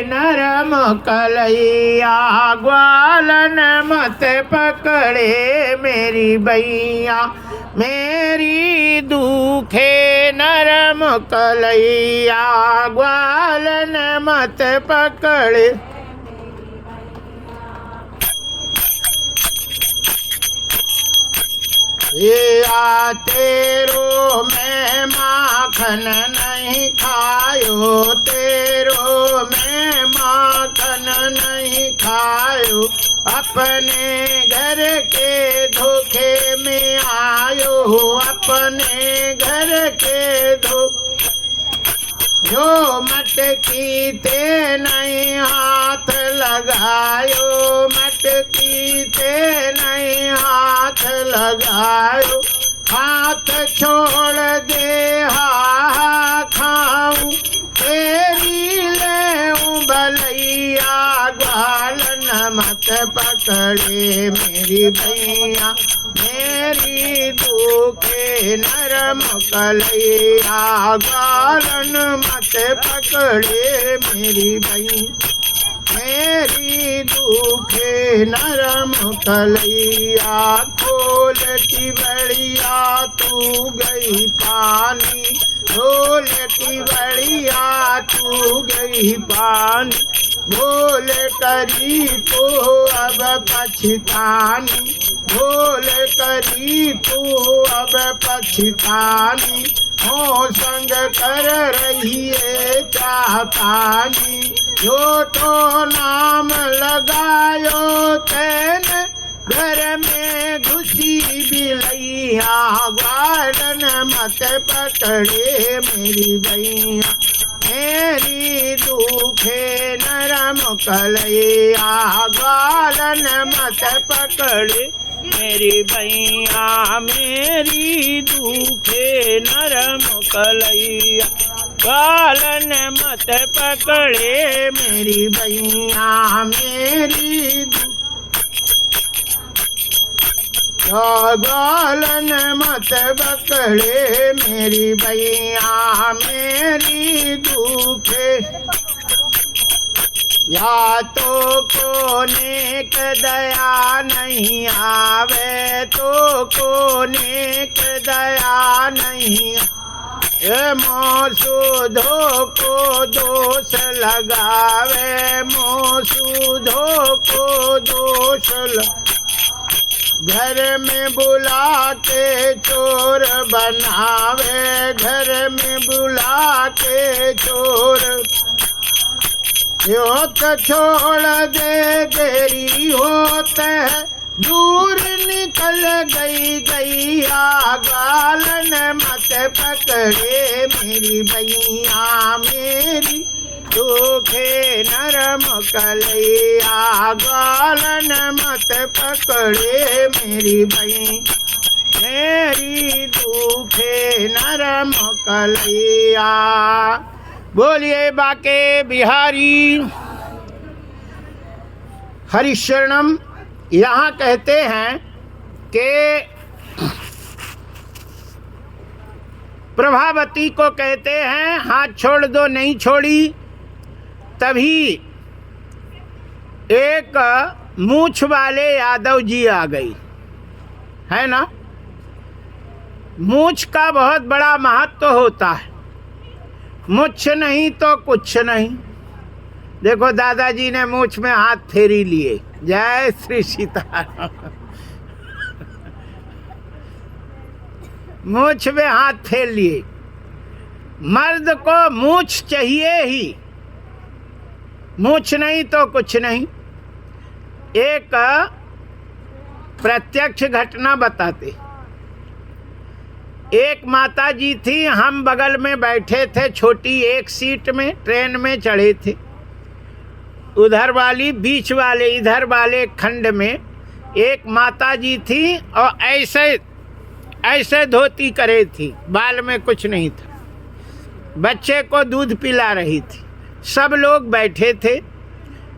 नरम कलैया, ग्वालन मत पकड़े मेरी बैया, मेरी दुखे नरम कलैया, ग्वालन मत पकड़े। ये तेरो मैं माखन नहीं खायो, तेरो मैं माखन नहीं खायो, अपने घर के धोखे में आयो, अपने घर के जो मटकी ते नहीं हाथ लगायो, मटकी ते नहीं हाथ लगायो, हाथ छोड़ दे हा खाऊं तेरी ले भलैया, ग्वालन मत पकड़े मेरी भैया, मेरी दुखे नरम कलैया, ग्वालन मत पकड़े मेरी भैया, मेरी दुखे नरम कलैया। खोल की बड़िया तू गई पानी, खोल की बड़िया तू गई पानी, बोल करी तो अब पछतानी, बोल करी तो अब पछतानी, हो संग कर रही है चाहतानी, जो तो नाम लगायो तेने घर में घुसी बिलैया, ग्वालन मत पकड़े मेरी भैया, मेरी दुखे नरम कलैया, ग्वालन मत पकड़े मेरी भैया, मेरी दुखे नरम कलैया, ग्वालन मत पकड़े मेरी भैया, मेरी ग्वालन मत पकड़े मेरी भैया, मेरी दुखे। या तो कोने क दया नहीं आवे, तो कोने क दया नहीं, मोसुधो को दोष लगावे, मोसुधो को दोष घर में बुला के चोर बनावे, घर में बुला के चोर, यो तो छोड़ दे देरी होत है, दूर निकल गई गैया, ग्वालन मत पकड़े मेरी भैया, मेरी दुखे नरम कलैया, ग्वालन मत पकड़े मेरी भैया, मेरी दुखे नरम कलैया। बोलिए बाके बिहारी हरिशरणम। यहाँ कहते हैं कि प्रभावती को कहते हैं हाथ छोड़ दो, नहीं छोड़ी। तभी एक मूछ वाले यादव जी आ गई, है ना। मूछ का बहुत बड़ा महत्व होता है, मूछ नहीं तो कुछ नहीं। देखो दादाजी ने मूछ में हाथ फेरी लिए, जय श्री सीताराम। मूछ में हाथ फेर लिए। मर्द को मूछ चाहिए ही, मूछ नहीं तो कुछ नहीं। एक प्रत्यक्ष घटना बताते। एक माता जी थी, हम बगल में बैठे थे, छोटी एक सीट में, ट्रेन में चढ़े थे। उधर वाली बीच वाले इधर वाले खंड में एक माता जी थी और ऐसे ऐसे धोती करे थी, बाल में कुछ नहीं था, बच्चे को दूध पिला रही थी। सब लोग बैठे थे।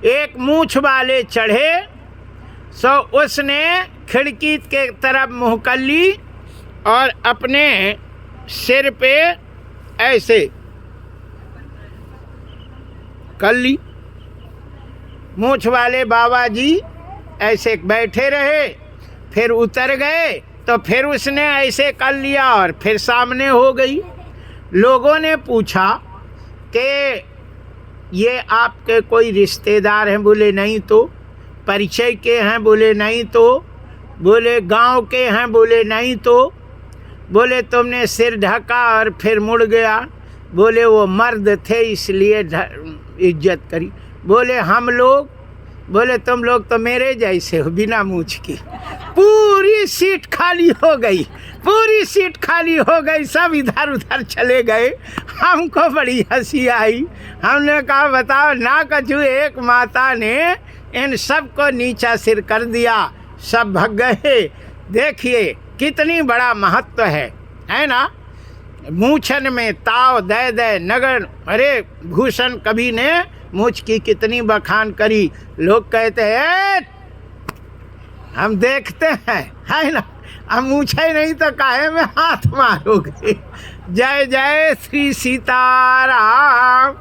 एक मूछ वाले चढ़े, सो उसने खिड़की के तरफ मुँह कर ली और अपने सिर पे ऐसे कर ली। मूछ वाले बाबा जी ऐसे बैठे रहे, फिर उतर गए तो फिर उसने ऐसे कर लिया और फिर सामने हो गई। लोगों ने पूछा कि ये आपके कोई रिश्तेदार हैं? बोले नहीं। तो परिचय के हैं? बोले नहीं। तो बोले गांव के हैं? बोले नहीं। तो बोले तुमने सिर ढका और फिर मुड़ गया? बोले वो मर्द थे इसलिए इज्जत करी। बोले हम लोग? बोले तुम लोग तो मेरे जैसे हो, बिना मूछ की। पूरी सीट खाली हो गई, पूरी सीट खाली हो गई, सब इधर उधर चले गए। हमको बड़ी हंसी आई। हमने कहा बताओ ना कछु, एक माता ने इन सब को नीचा सिर कर दिया, सब भग गए। देखिए कितनी बड़ा महत्व है ना। मूछन में ताव दे दे नगर। अरे भूषण कवि ने मूछ की कितनी बखान करी। लोग कहते हैं हम देखते हैं, है ना, हम मूछे नहीं तो काहे में हाथ मारोगे। जय जय श्री सीताराम।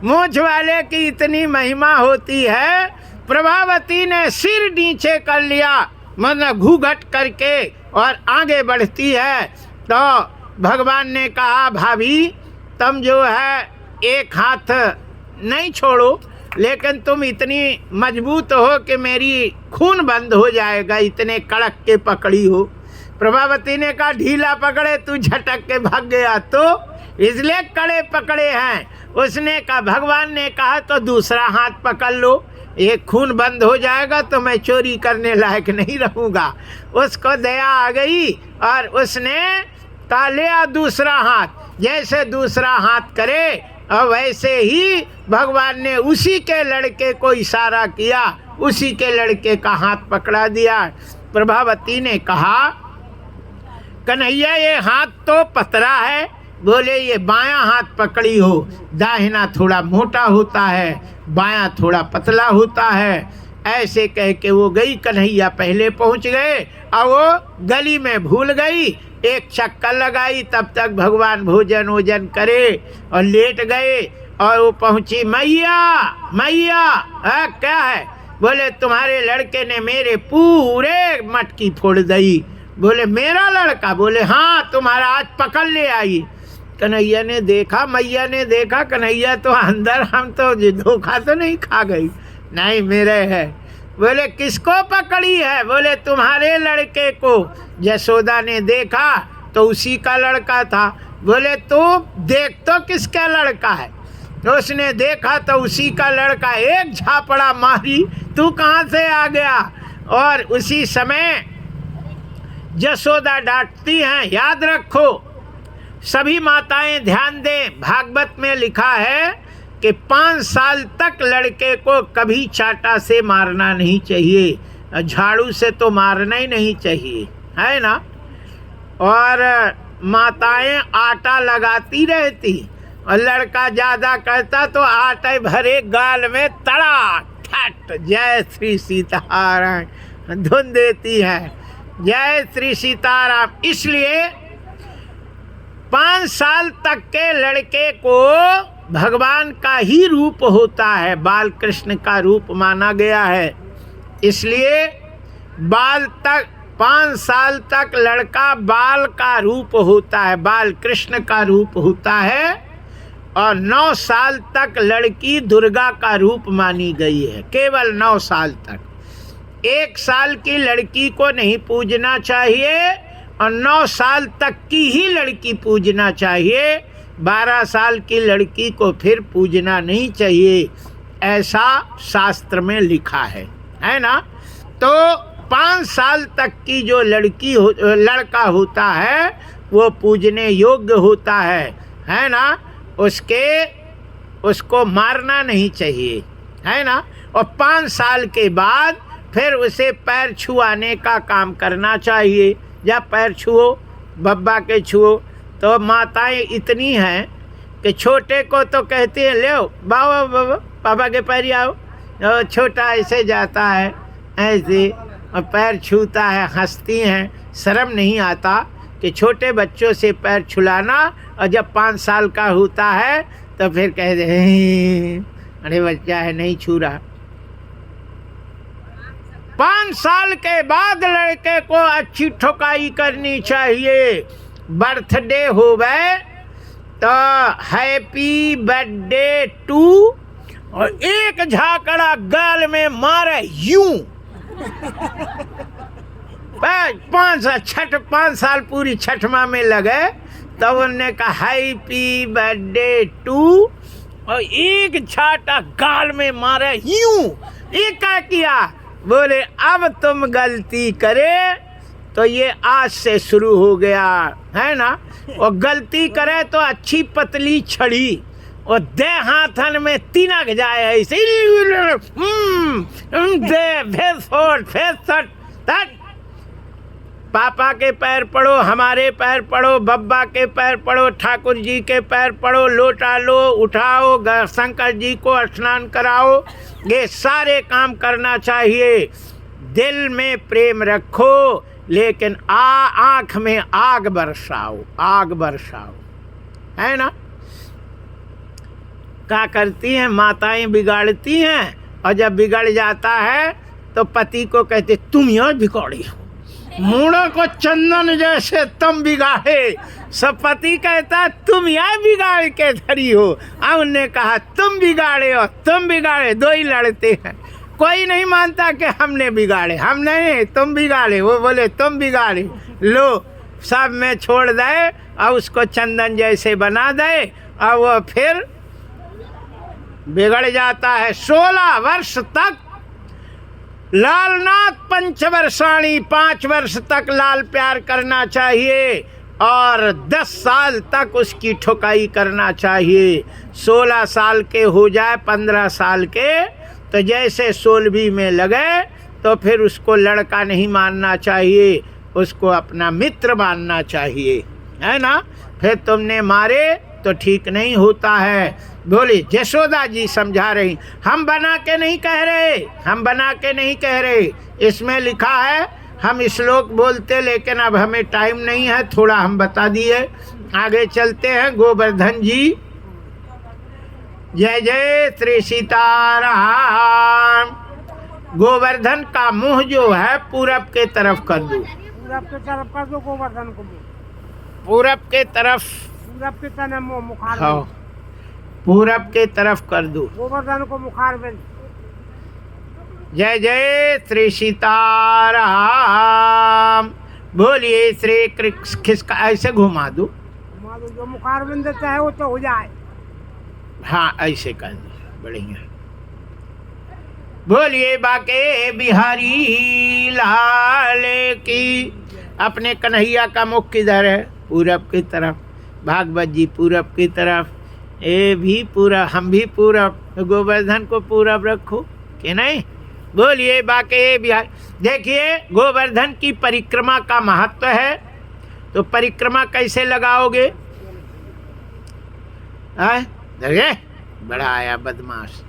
मूछ वाले की इतनी महिमा होती है। प्रभावती ने सिर नीचे कर लिया, मतलब घूघट करके, और आगे बढ़ती है तो भगवान ने कहा भाभी तुम जो है एक हाथ नहीं छोड़ो, लेकिन तुम इतनी मजबूत हो कि मेरी खून बंद हो जाएगा, इतने कड़क के पकड़ी हो। प्रभावती ने कहा ढीला पकड़े तू झटक के भाग गया तो इसलिए कड़े पकड़े हैं। उसने कहा, भगवान ने कहा तो दूसरा हाथ पकड़ लो, ये खून बंद हो जाएगा तो मैं चोरी करने लायक नहीं रहूँगा। उसको दया आ गई और उसने कहा ले आ दूसरा हाथ। जैसे दूसरा हाथ करे और वैसे ही भगवान ने उसी के लड़के को इशारा किया, उसी के लड़के का हाथ पकड़ा दिया। प्रभावती ने कहा कन्हैया ये हाथ तो पतला है। बोले ये बायां हाथ पकड़ी हो, दाहिना थोड़ा मोटा होता है, बायां थोड़ा पतला होता है। ऐसे कह के वो गई। कन्हैया पहले पहुंच गए और वो गली में भूल गई। एक चक्कर लगाई, तब तक भगवान भोजन वोजन करे और लेट गए। और वो पहुंची, मैया मैया क्या है? बोले तुम्हारे लड़के ने मेरे पूरे मटकी फोड़ दी। बोले मेरा लड़का? बोले हाँ, तुम्हारा आज पकड़ ले आई। कन्हैया ने देखा, मैया ने देखा, कन्हैया तो अंदर, हम तो धोखा तो नहीं खा गई, नहीं मेरे है। बोले किसको पकड़ी है? बोले तुम्हारे लड़के को। यशोदा ने देखा तो उसी का लड़का था। बोले तू देख तो किसका लड़का है? तो उसने देखा तो उसी का लड़का। एक झापड़ा मारी, तू कहाँ से आ गया? और उसी समय यशोदा डांटती हैं। याद रखो सभी माताएं ध्यान दें, भागवत में लिखा है कि 5 साल तक लड़के को कभी चाटा से मारना नहीं चाहिए, झाड़ू से तो मारना ही नहीं चाहिए, है ना। और माताएं आटा लगाती रहती और लड़का ज़्यादा करता तो आटे भरे गाल में तड़ा ठट। जय श्री सीताराम धुन देती है। जय श्री सीताराम। इसलिए 5 साल तक के लड़के को भगवान का ही रूप होता है, बाल कृष्ण का रूप माना गया है। इसलिए 5 साल तक लड़का बाल का रूप होता है, बाल कृष्ण का रूप होता है। और 9 साल तक लड़की दुर्गा का रूप मानी गई है, केवल 9 साल तक। 1 साल की लड़की को नहीं पूजना चाहिए और 9 साल तक की ही लड़की पूजना चाहिए। 12 साल की लड़की को फिर पूजना नहीं चाहिए, ऐसा शास्त्र में लिखा है ना। तो 5 साल तक की जो लड़का होता है वो पूजने योग्य होता है ना। उसको मारना नहीं चाहिए, है ना। और 5 साल के बाद फिर उसे पैर छुआने का काम करना चाहिए। जब पैर छुओ, बब्बा के छुओ, तो माताएं इतनी हैं कि छोटे को तो कहती हैं ले बाबा बाबा पापा के पैर आओ। और छोटा ऐसे जाता है ऐसे और पैर छूता है, हंसती हैं। शर्म नहीं आता कि छोटे बच्चों से पैर छुलाना। और जब 5 साल का होता है तो फिर कहते हैं अरे बच्चा है नहीं छू रहा, 5 साल के बाद लड़के को अच्छी ठोकाई करनी चाहिए। बर्थडे होवे तो हैप्पी बर्थडे टू, और एक झाकड़ा गाल में मारे यूं। 5 साल पूरी छठमा में लगे तब उन्होंने कहा हैप्पी बर्थडे टू, और एक छाटा गाल में मारे यूं। ये क्या किया? बोले अब तुम गलती करे तो ये आज से शुरू हो गया है ना। और गलती करे तो अच्छी पतली छड़ी और दे हाथन में तिनक जाए ऐसे दे फेस पापा के पैर पड़ो, हमारे पैर पड़ो, बब्बा के पैर पड़ो, ठाकुर जी के पैर पड़ो, लोटा लो, उठाओ, शंकर जी को स्नान कराओ। ये सारे काम करना चाहिए। दिल में प्रेम रखो लेकिन आँख में आग बरसाओ, आग बरसाओ, है ना। क्या करती हैं माताएं? बिगाड़ती हैं, और जब बिगड़ जाता है तो पति को कहते तुम यहाँ बिगाड़ी हो, मूढ़ों को चंदन जैसे तुम बिगाड़े। सब पति कहता तुम यहाँ बिगाड़ के धरी हो। अब उनने कहा तुम बिगाड़े हो, तुम बिगाड़े। दो ही लड़ते हैं, कोई नहीं मानता कि हमने बिगाड़े, हम नहीं, तुम बिगाड़े। वो बोले तुम बिगाड़े, लो सब में छोड़ दे और उसको चंदन जैसे बना दे, और वो फिर बिगड़ जाता है। 16 वर्ष तक लालनाथ पंचवर्षाणी, 5 वर्ष तक लाल प्यार करना चाहिए, और 10 साल तक उसकी ठुकाई करना चाहिए। 16 साल के हो जाए, 15 साल के, तो जैसे 16वीं में लगे तो फिर उसको लड़का नहीं मानना चाहिए, उसको अपना मित्र मानना चाहिए, है ना। फिर तुमने मारे तो ठीक नहीं होता है। बोली यशोदा जी समझा रही, हम बना के नहीं कह रहे, हम बना के नहीं कह रहे। इसमें लिखा है, हम श्लोक बोलते लेकिन अब हमें टाइम नहीं है, थोड़ा हम बता दिए। आगे चलते हैं। गोवर्धन जी, जय जय श्री सीताराम। गोवर्धन का मुंह जो है पूरब के तरफ कर दो, पूरब के तरफ कर दो गोवर्धन को, पूरब के तरफ, पूरब के तरफ मुखार, हाँ पूरब के तरफ कर दो गोवर्धन को मुखार में। जय जय श्री सीताराम। बोलिए श्री कृष्ण। खिसका ऐसे घुमा दो, जो मुखार में देता है वो तो हो जाए। हाँ ऐसे कर दो, बढ़िया। बोलिए बाके बिहारी लाल की। अपने कन्हैया का मुख किधर है? पूरब की तरफ। भागवत जी पूरब की तरफ, ए भी पूरा, हम भी पूरब, गोवर्धन को पूरब रखो कि नहीं। बोलिए बाके बिहार। देखिए गोवर्धन की परिक्रमा का महत्व है, तो परिक्रमा कैसे लगाओगे? देखिए बड़ा आया बदमाश।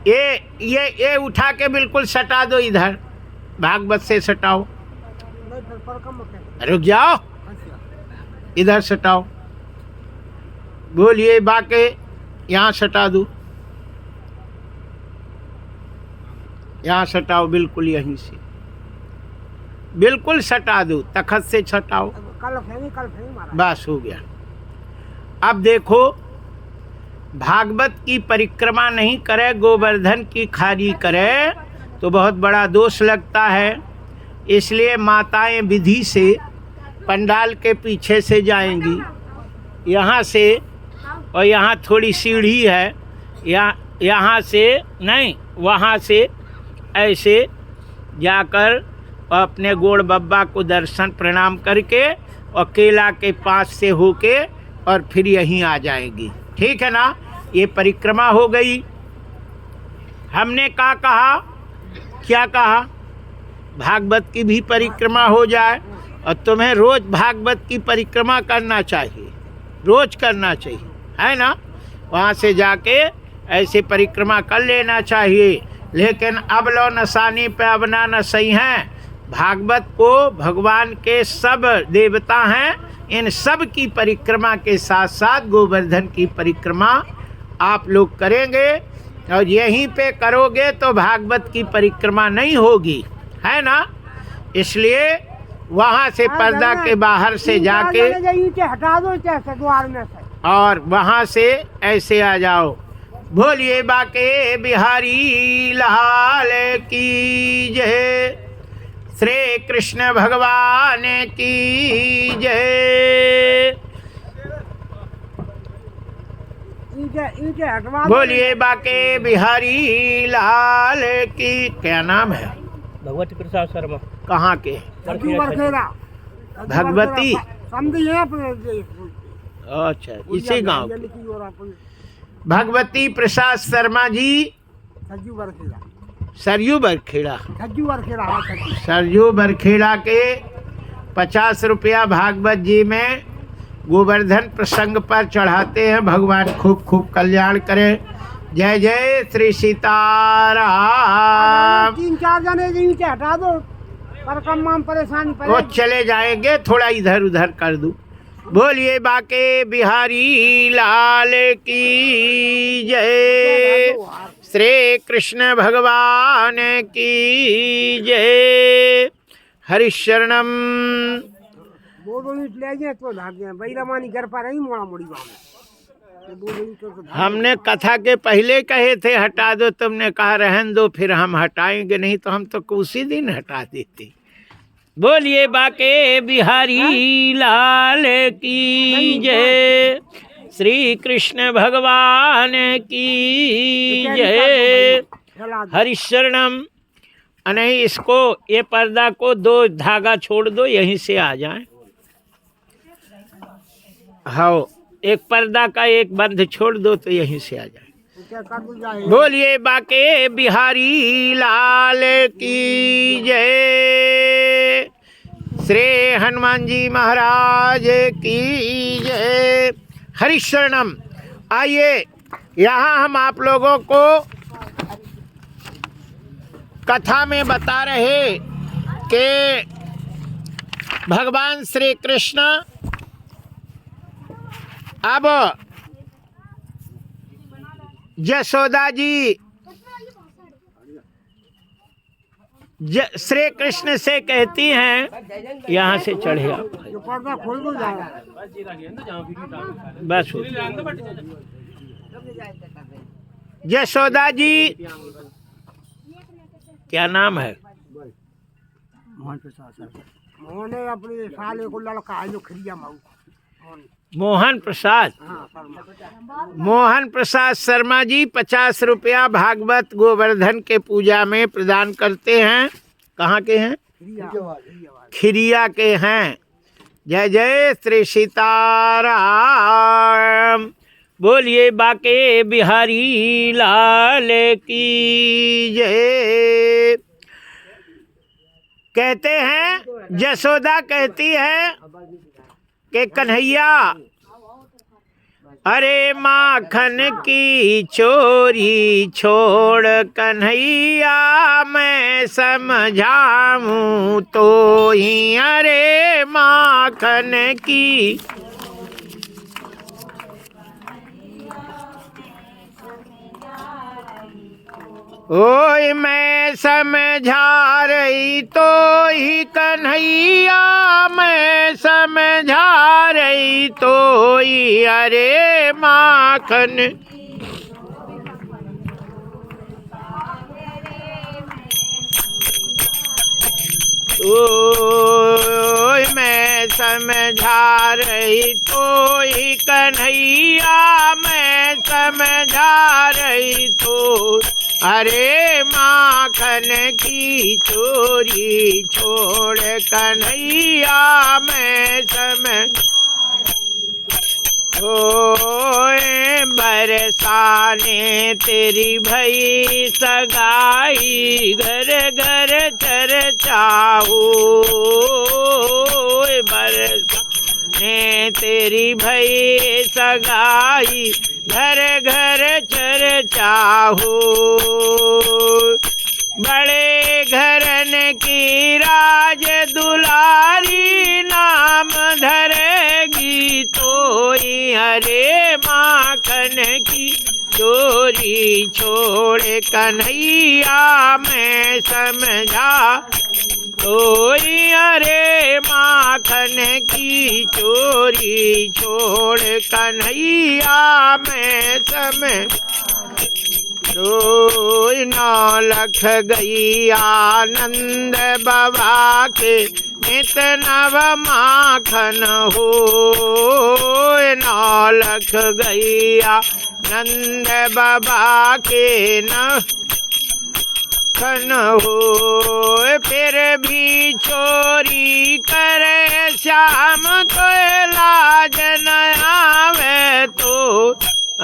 ये उठा के बिल्कुल सटा दो इधर, भागवत से सटाओ। रुक जाओ, इधर सटाओ। बोलिए बाके, यहाँ सटा दो, यहाँ सटाओ, बिल्कुल यहीं से बिल्कुल सटा दो, तखत से सटाओ, बस हो गया। अब देखो, भागवत की परिक्रमा नहीं करे, गोवर्धन की खाली करे तो बहुत बड़ा दोष लगता है। इसलिए माताएं विधि से पंडाल के पीछे से जाएंगी, यहाँ से, और यहाँ थोड़ी सीढ़ी है, यहाँ से नहीं, वहाँ से ऐसे जाकर अपने गोड़ बब्बा को दर्शन प्रणाम करके और केला के पास से होके और फिर यहीं आ जाएंगी। ठीक है ना। ये परिक्रमा हो गई। हमने कहा क्या कहा? भागवत की भी परिक्रमा हो जाए, और तुम्हें रोज भागवत की परिक्रमा करना चाहिए, रोज करना चाहिए, है ना। वहाँ से जाके ऐसे परिक्रमा कर लेना चाहिए। लेकिन अब लो नसानी पे अब ना सही हैं। भागवत को भगवान के सब देवता हैं, इन सब की परिक्रमा के साथ साथ गोवर्धन की परिक्रमा आप लोग करेंगे और यहीं पे करोगे तो भागवत की परिक्रमा नहीं होगी, है ना। इसलिए वहाँ से पर्दा के बाहर से जाके ईंटें हटा दो कैसे द्वार में से, और वहाँ से ऐसे आ जाओ। बोलिए बाके बिहारी लाल की जय, श्री कृष्ण भगवान की जय। ईंटें हटवा दो। बोलिए बाके बिहारी लाल की। क्या नाम है? भगवती प्रसाद शर्मा। कहाँ के? सज्जू बरखेड़ा। भगवती? समझी है अपने अच्छा, इसी गांव भगवती प्रसाद शर्मा जी, सज्जू बरखेड़ा। सरयू बरखेड़ा। सज्जू बरखेड़ा, हाँ, सज्जू। सरयू बरखेड़ा के 50 रुपया भागवत जी में गोवर्धन प्रसंग पर चढ़ाते हैं। भगवान खूब खूब कल्याण करें। जय जय श्री सीताराम। 3-4 जने ईंटें हटा दो, परिक्रमा में परेशानी वो पड़ेगी। चले जाएंगे, थोड़ा इधर उधर कर दूं। बोलिए बाके बिहारी लाल की जय, श्री कृष्ण भगवान की जय। हरिशरणम। 2 ईंट ले गए तो भाग गए। बैरमानी घर पर नहीं मोड़ा मुड़ी वहाँ में। 2 ईंट तो भाग हमने कथा के पहले कहे थे हटा दो, तुमने कहा रहन दो, फिर हम हटाएंगे नहीं तो हम तो उसी दिन हटा देते। बोलिए बाके बिहारी लाल की जय, श्री कृष्ण भगवान की जय। फैला दो। हरिशरणम। नहीं, इसको ये पर्दा को 2 धागा छोड़ दो, यहीं से आ जाए। हाँ, एक पर्दा का एक बंध छोड़ दो तो यहीं से आ जाए। क्या कर दो जाए। बोलिए बाके बिहारी लाल की जय, श्री हनुमान जी महाराज की जय। हरिशरणम। आइए, यहाँ हम आप लोगों को कथा में बता रहे कि भगवान श्री कृष्ण अब यशोदा जी श्री कृष्ण से कहती हैं, यहाँ से चढ़े आप, जो पर्दा खोल दो जाएगा। बस हो। यशोदा जी, क्या नाम है? मोहन प्रसाद सर। मोहन ने अपने साले को लड़का है जो खिरिया माऊ। मोहन प्रसाद। हाँ, शर्मा। मोहन प्रसाद शर्मा जी 50 रुपया भागवत गोवर्धन के पूजा में प्रदान करते हैं। कहाँ के हैं? खिरिया के हैं। जय जय श्री सीताराम। बोलिए बाके बिहारी लाल की जय। कहते हैं, यशोदा कहती है कि कन्हैया, अरे माखन की चोरी छोड़ कन्हैया, मैं समझाऊं तो ही, अरे माखन की। ओए मैं समझा रही तो ही कन्हैया, मैं समझा रही तो ही, अरे माखन। ओए मैं समझा रही तो ही कन्हैया, मैं समझा रही तो, अरे माखन की चोरी छोड़ कन्हैया, मैं समझ। ओए बरसाने तेरी भई सगाई, घर घर चर्चाओ। बरसाने तेरी भई सगाई, घर घर चर्चाओ। बड़े घरन की राज दुलारी, नाम धरेगी तो ही, अरे माखन की चोरी छोड़ कन्हैया मैं समझा चोरी, अरे माखन की चोरी छोड़ कन्हैया मैं समझ तो नौ लख गई आनंद बाबा के नित नव माखन हो, नौ लख गई आनंद बाबा के न खन हो, फिर भी चोरी करे श्याम तो लाज न आवे तो,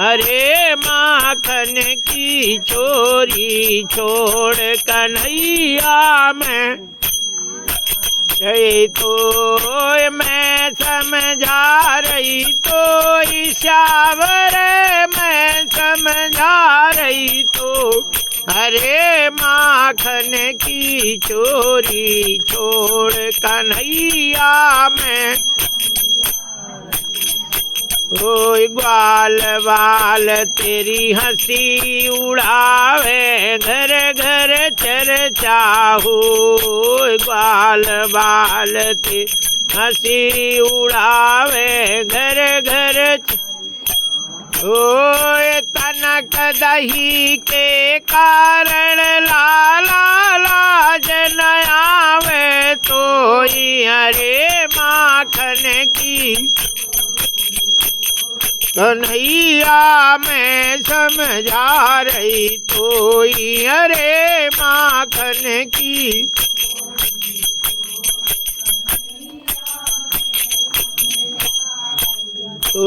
अरे माखन की चोरी छोड़ कन्हैया मैं रही तो, मैं समझा रही तो श्यावर मैं समझा रही तो, अरे माखन की चोरी छोड़ कन्हैया मैं ओए ग्वाल बाल तेरी हंसी उड़ावे घर घर चर्चा हो, ग्वाल बाल तेरी हंसी उड़ावे घर घर ओए तनक दही के कारण लाला लाज न आवे तो, अरे माखन की कन्हैया मैं समझा रही तो, अरे माखन की तो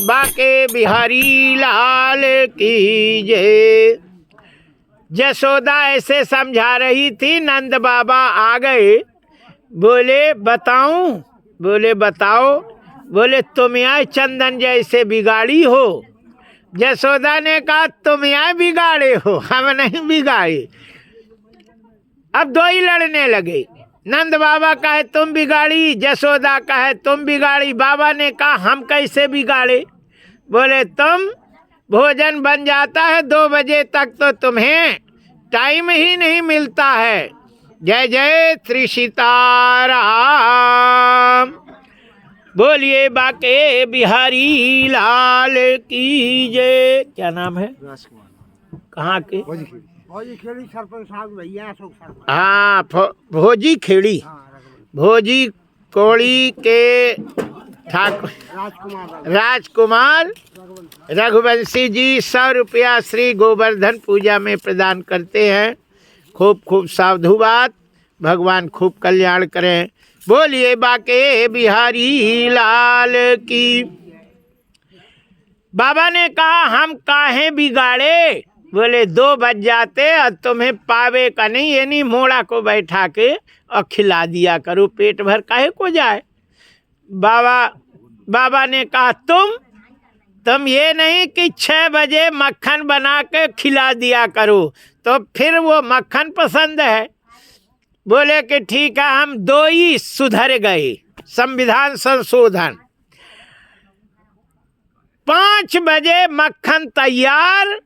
बाके बिहारी लाल की जय। जसोदा ऐसे समझा रही थी, नंद बाबा आ गए, बोले बताऊं, बोले बताओ, बोले तुम यहाँ चंदन जैसे बिगाड़ी हो। जसोदा ने कहा तुम यहाँ बिगाड़े हो, हम नहीं बिगाड़े। अब दो ही लड़ने लगे, नंद बाबा कहे तुम बिगाड़ी, जसोदा कहे तुम बिगाड़ी। बाबा ने कहा हम कैसे बिगाड़े? बोले तुम भोजन बन जाता है 2 बजे तक तो तुम्हें टाइम ही नहीं मिलता है। जय जय श्री सीताराम। बोलिए बाके बिहारी लाल की जय। क्या नाम है? राजकुमार। कहाँ के? भोजी खेड़ी सरपंच साहब भैया अशोक सरपंच। हाँ, भोजी खेड़ी, भोजी कोड़ी के ठाकुर राजकुमार रघुवंशी जी 100 रुपया श्री गोवर्धन पूजा में प्रदान करते हैं। खूब खूब साधुवाद, भगवान खूब कल्याण करें। बोलिए बाके बिहारी लाल की। बाबा ने कहा हम काहे बिगाड़े? बोले 2 बज जाते और तुम्हें पावे का नहीं, ये नहीं मोड़ा को बैठा के और खिला दिया करो, पेट भर काहे को जाए। बाबा ने कहा तुम ये नहीं कि 6 बजे मक्खन बना के खिला दिया करो, तो फिर वो मक्खन पसंद है। बोले कि ठीक है, हम 2 ही सुधर गए। संविधान संशोधन 5 बजे मक्खन तैयार,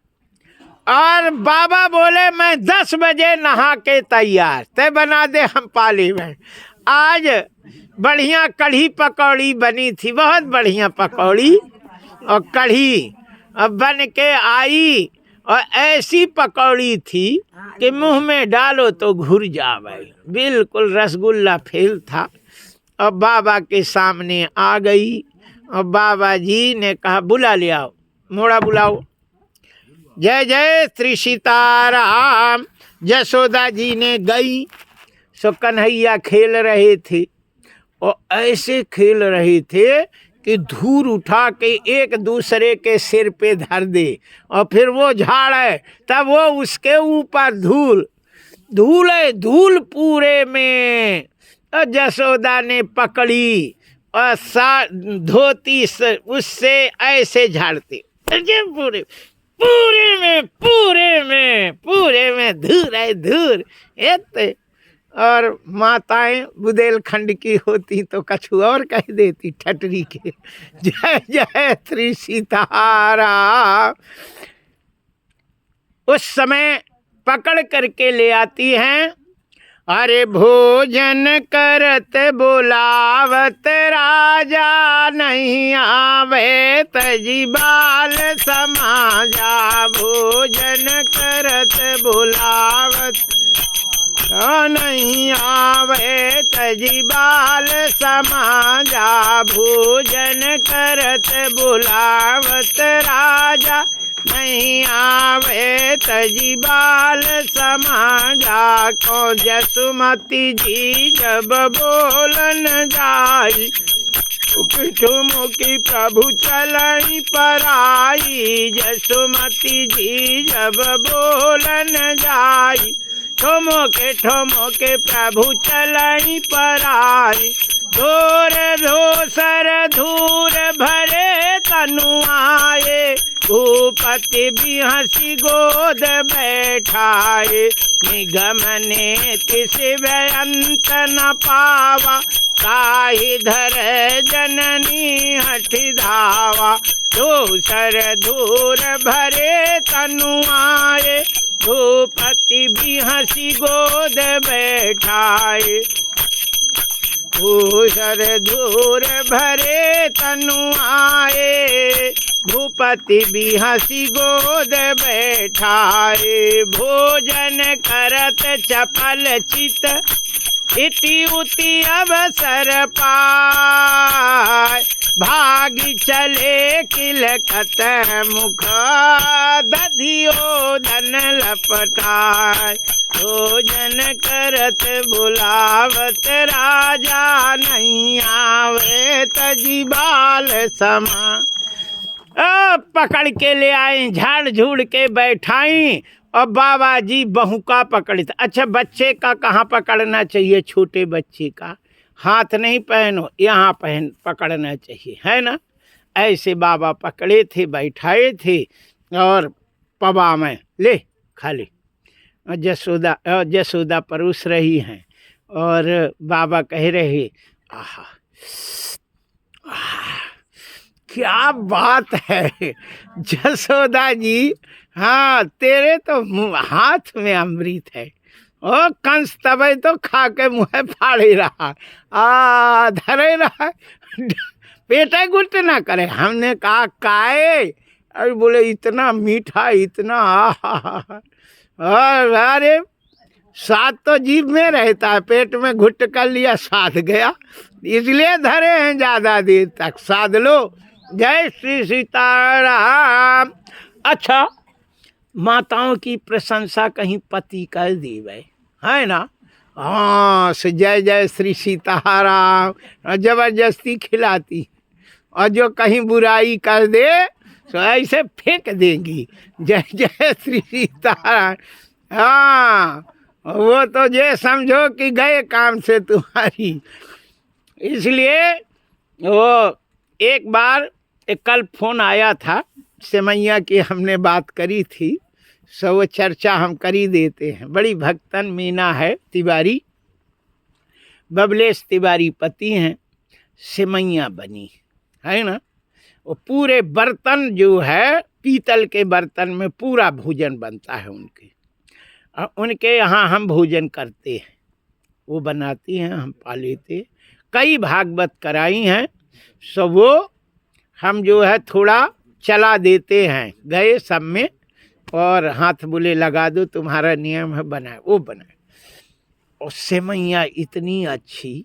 और बाबा बोले मैं 10 बजे नहा के तैयार। तय बना दे हम पाली में। आज बढ़िया कढ़ी पकौड़ी बनी थी, बहुत बढ़िया पकौड़ी और कढ़ी बन के आई, और ऐसी पकौड़ी थी कि मुंह में डालो तो घुर जावे, बिल्कुल रसगुल्ला फेल था। और बाबा के सामने आ गई, और बाबा जी ने कहा बुला ले आओ, मोड़ा बुलाओ। जय जय श्री सीताराम। जसोदा जी ने गई, सो कन्हैया खेल रहे थे, और ऐसे खेल रहे थे कि धूल उठा के एक दूसरे के सिर पे धर दे, और फिर वो झाड़े, तब वो उसके ऊपर धूल पूरे में। और जसोदा ने पकड़ी और धोती से उससे ऐसे झाड़ते, पूरे में धूर है धूर। और माताएं बुंदेलखंड की होती तो कछु और कह देती ठटरी के। जय जय श्री सीताराम। उस समय पकड़ करके ले आती हैं। अरे भोजन करत बुलावत राजा, नहीं आवे तजी बाल समाजा। भोजन करत बुलावत नहीं आवे तजी बाल समाजा। भोजन करत बुलावत राजा, नहीं आवे तजी बाल समाजा। को जसुमती जी जब बोलन जाई, ठुमुकी प्रभु चलई पराई। जसुमती जी जब बोलन जाई, ठुमुके ठुमुके प्रभु चलई पराई। धूर धूसर धूर भरे तनु आए, भूपति भी हंसी गोद बैठाए। निगम ने तिस अंत न पावा, काहि धर जननी हठि धावा। धूसर धूर भरे तनु आए, भूपति भी हंसी गोद बैठाए। धूसर धूर भरे तनु आए, भूपति भी हंसी गोद बैठाए। भोजन करत चपल चित, इति उति अवसर पाय। भागी चले किलकत मुख, दधियो धन लपटाय। भोजन करत बुलावत राजा, नहीं आवे तजी बाल समा। पकड़ के ले आए, झाड़ झूड़ के बैठाई और बाबा जी बहू का पकड़े। अच्छा, बच्चे का कहाँ पकड़ना चाहिए? छोटे बच्चे का हाथ नहीं पहनो, यहाँ पकड़ना चाहिए, है ना। ऐसे बाबा पकड़े थे, बैठाए थे और पबा में ले खा ले। जसोदा परोस रही हैं और बाबा कह रहे, आहा क्या बात है जसोदा जी, हाँ तेरे तो हाथ में अमृत है। ओ कंस तबे तो खा के मुँह फाड़े रहा, धरे रहा, पेटे गुट ना करे। हमने कहा काहे? अरे बोले इतना मीठा, इतना और अरे स्वाद तो जीभ में रहता है, पेट में घुट कर लिया, स्वाद गया, इसलिए धरे हैं ज़्यादा देर तक। स्वाद लो। जय श्री सीताराम। अच्छा, माताओं की प्रशंसा कहीं पति कर देवे, है ना। हाँ, जय जय श्री सीताराम जबरदस्ती खिलाती, और जो कहीं बुराई कर दे तो ऐसे फेंक देंगी। जय जय श्री सीताराम। हाँ, वो तो ये समझो कि गए काम से तुम्हारी। इसलिए वो एक बार कल फोन आया था, सेमैया की हमने बात करी थी, सो वो चर्चा हम करी देते हैं। बड़ी भक्तन मीना है तिवारी, बबलेश तिवारी पति हैं, सेमैया बनी है ना। वो पूरे बर्तन जो है पीतल के बर्तन में पूरा भोजन बनता है उनके यहाँ हम भोजन करते हैं, वो बनाती हैं, हम पा लेते। कई भागवत कराई हैं, सो वो हम जो है थोड़ा चला देते हैं, गए सब में, और हाथ बोले लगा दो तुम्हारा नियम है, बनाए, वो बनाए। और सेमैया इतनी अच्छी,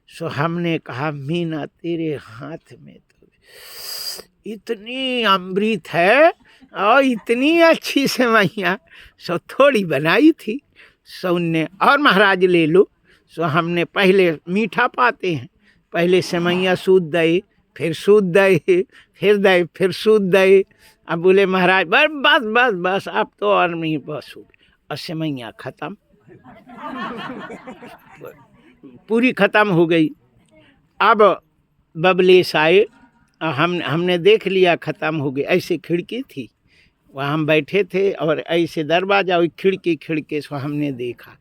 सो हमने कहा मीना तेरे हाथ में तो इतनी अमृत है और इतनी अच्छी सेमैया, सो थोड़ी बनाई थी। सो उनने और महाराज ले लो। सो हमने पहले मीठा पाते हैं, पहले सेमैया सूद दे, फिर सूद दे, फिर दे, फिर सूद दे। अब बोले महाराज बस बस बस बस अब तो और नहीं, बस हो गई। और सेमैया ख़त्म, पूरी ख़त्म हो गई। अब बबलेश आए, हमने देख लिया ख़त्म हो गई। ऐसे खिड़की थी, वहाँ हम बैठे थे और ऐसे दरवाज़ा और खिड़की से हमने देखा।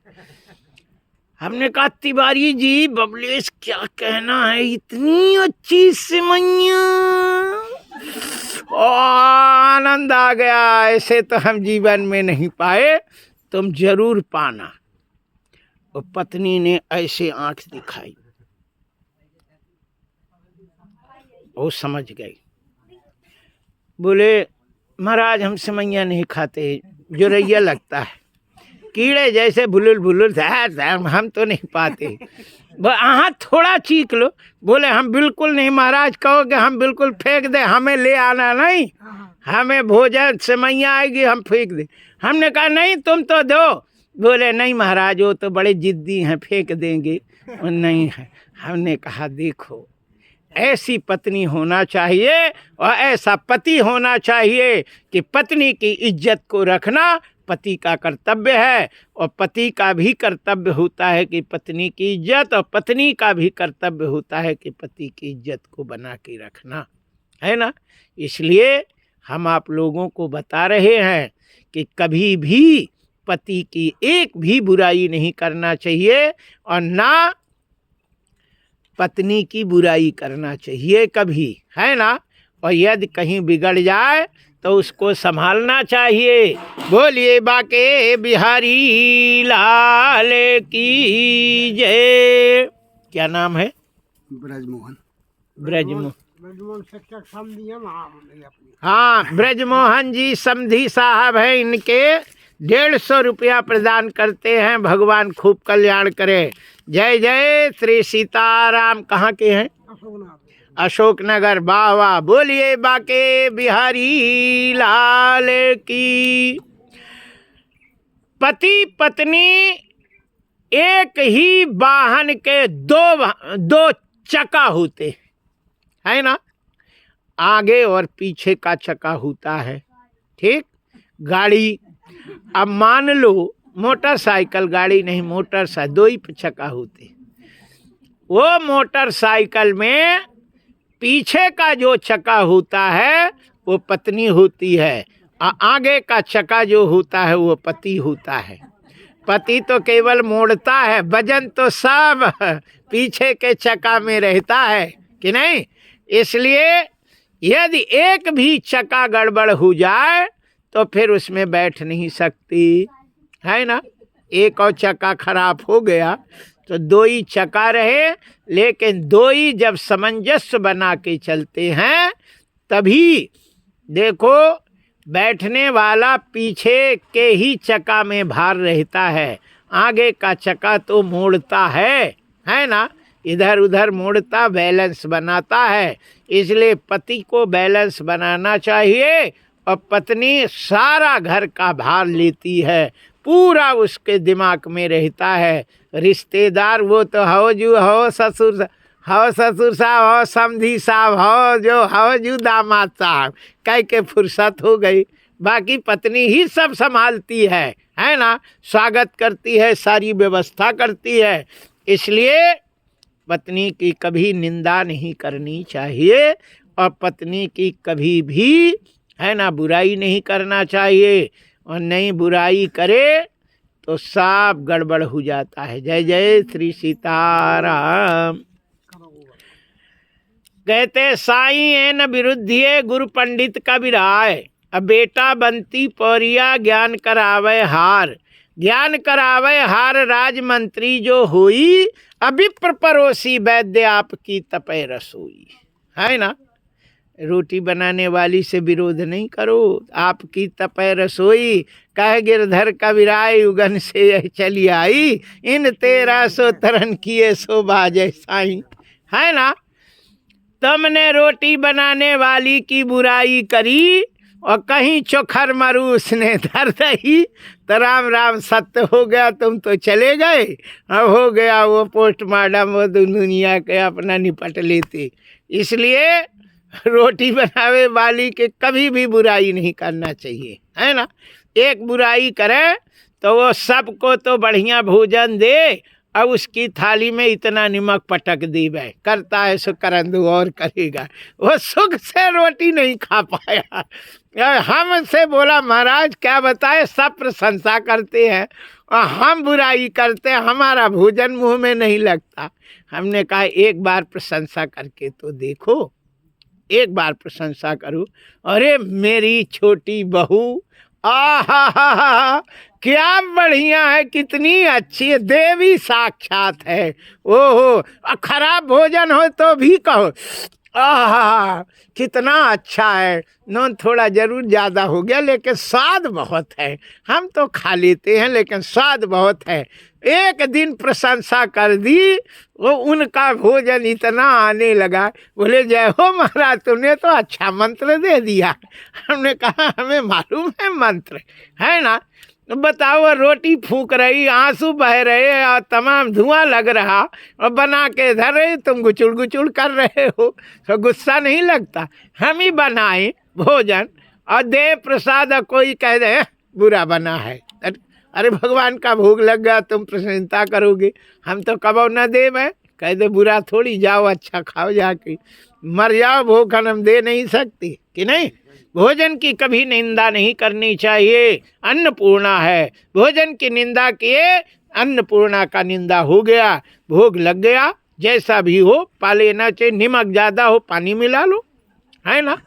हमने कहा तिवारी जी बबलेश क्या कहना है, इतनी अच्छी सेमैया, आनंद आ गया, ऐसे तो हम जीवन में नहीं पाए, तुम जरूर पाना। और पत्नी ने ऐसे आंख दिखाई, वो समझ गई। बोले महाराज हम सेवइयाँ नहीं खाते, जोरैया लगता है, कीड़े जैसे भुलुल भुलुल, हम तो नहीं पाते, हाँ थोड़ा चीख लो। बोले हम बिल्कुल नहीं महाराज, कहोगे हम बिल्कुल फेंक दे, हमें ले आना नहीं, हमें भोजन सेवइयाँ आएगी हम फेंक दे। हमने कहा नहीं तुम तो दो। बोले नहीं महाराज वो तो बड़े जिद्दी हैं, फेंक देंगे। नहीं है। हमने कहा देखो ऐसी पत्नी होना चाहिए और ऐसा पति होना चाहिए कि पत्नी की इज्जत को रखना पति का कर्तव्य है, और पति का भी कर्तव्य होता है कि पत्नी की इज्जत, और पत्नी का भी कर्तव्य होता है कि पति की इज्जत को बना के रखना, है ना। इसलिए हम आप लोगों को बता रहे हैं कि कभी भी पति की एक भी बुराई नहीं करना चाहिए और ना पत्नी की बुराई करना चाहिए कभी, है ना। और यदि कहीं बिगड़ जाए तो उसको संभालना चाहिए। बोलिए बाके बिहारी लाल की जय। क्या नाम है? ब्रजमोहन। ब्रजमोहन शिक्षक समधी हैं वहाँ अपनी। हाँ ब्रजमोहन जी समधी साहब हैं, इनके 150 रुपया प्रदान करते हैं। भगवान खूब कल्याण करे। जय जय श्री सीताराम। कहाँ के हैं? अशोकनगर। वाह वाह। बोलिए बाके बिहारी लाल की। पति पत्नी एक ही वाहन के दो चक्का होते है ना, आगे और पीछे का चक्का होता है, ठीक। गाड़ी, अब मान लो मोटरसाइकिल, गाड़ी नहीं मोटरसाइकिल, 2 ही चक्का होते। वो मोटरसाइकिल में पीछे का जो चक्का होता है वो पत्नी होती है, और आगे का चक्का जो होता है वो पति होता है। पति तो केवल मोड़ता है, वजन तो सब पीछे के चक्का में रहता है कि नहीं। इसलिए यदि एक भी चक्का गड़बड़ हो जाए तो फिर उसमें बैठ नहीं सकती, है ना। एक और चक्का खराब हो गया तो 2 ही चक्का रहे, लेकिन 2 ही जब सामंजस्य बना के चलते हैं तभी देखो बैठने वाला पीछे के ही चक्का में भार रहता है, आगे का चक्का तो मोड़ता है ना, इधर उधर मोड़ता, बैलेंस बनाता है। इसलिए पति को बैलेंस बनाना चाहिए और पत्नी सारा घर का भार लेती है, पूरा उसके दिमाग में रहता है। रिश्तेदार वो तो हो जो हो, ससुर साहब हो, समधी साहब हो, जो हो जो दामाद साहब, कह के फुर्सत हो गई। बाकी पत्नी ही सब संभालती है ना, स्वागत करती है, सारी व्यवस्था करती है। इसलिए पत्नी की कभी निंदा नहीं करनी चाहिए और पत्नी की कभी भी, है ना, बुराई नहीं करना चाहिए, और नहीं बुराई करे तो सब गड़बड़ हो जाता है। जय जय श्री सीताराम। कहते साई एन विरुद्धिये गुरु पंडित कबीराय, अब बेटा बनती पौरिया ज्ञान करावे हार, ज्ञान करावे हार राजमंत्री जो हुई, अभिप्र परोसी वैद्य आपकी तपय रसोई, है ना। रोटी बनाने वाली से विरोध नहीं करो, आपकी तपय रसोई, कह गिरधर कबीराय युगन से चली आई, इन 1300 तरन किए सो बाजे साईं, है ना। तुमने रोटी बनाने वाली की बुराई करी और कहीं चोखर मरू उसने धर दही, तो राम राम सत्य हो गया, तुम तो चले गए। अब हो गया वो पोस्टमार्टम, वो दुनिया के अपना निपट लेते। इसलिए रोटी बनावे वाली के कभी भी बुराई नहीं करना चाहिए, है ना। एक बुराई करे तो वो सबको तो बढ़िया भोजन दे, अब उसकी थाली में इतना नमक पटक दी भाई, करता है सो करंदू और करेगा, वो सुख से रोटी नहीं खा पाया। हमसे बोला महाराज क्या बताए, सब प्रशंसा करते हैं और हम बुराई करते हैं, हमारा भोजन मुंह में नहीं लगता। हमने कहा एक बार प्रशंसा करके तो देखो, एक बार प्रशंसा करो। अरे मेरी छोटी बहू, आहा, क्या बढ़िया है, कितनी अच्छी है, देवी साक्षात है। ओहो, खराब भोजन हो तो भी कहो आहा कितना अच्छा है। नून थोड़ा जरूर ज़्यादा हो गया लेकिन स्वाद बहुत है। हम तो खा लेते हैं लेकिन स्वाद बहुत है। एक दिन प्रशंसा कर दी, वो उनका भोजन इतना आने लगा, बोले जय हो महाराज, तुमने तो अच्छा मंत्र दे दिया। हमने कहा हमें मालूम है मंत्र, है ना। बताओ, रोटी फूंक रही, आंसू बह रहे और तमाम धुआं लग रहा और बना के धर रहे, तुम गुचुड़ गुचुड़ कर रहे हो, तो गुस्सा नहीं लगता। हम ही बनाए भोजन और दे प्रसाद और कोई कह दे बुरा बना है। अरे भगवान का भोग लग गया, तुम प्रसन्नता करोगे, हम तो कबो न दे। मैं कह दे बुरा थोड़ी, जाओ अच्छा खाओ, जाके मर जाओ, भोग हम दे नहीं सकती कि नहीं। भोजन की कभी निंदा नहीं करनी चाहिए, अन्नपूर्णा है। भोजन की निंदा किए अन्नपूर्णा का निंदा हो गया। भोग लग गया, जैसा भी हो पा लेना चाहिए। नमक ज़्यादा हो पानी मिला लो, है ना,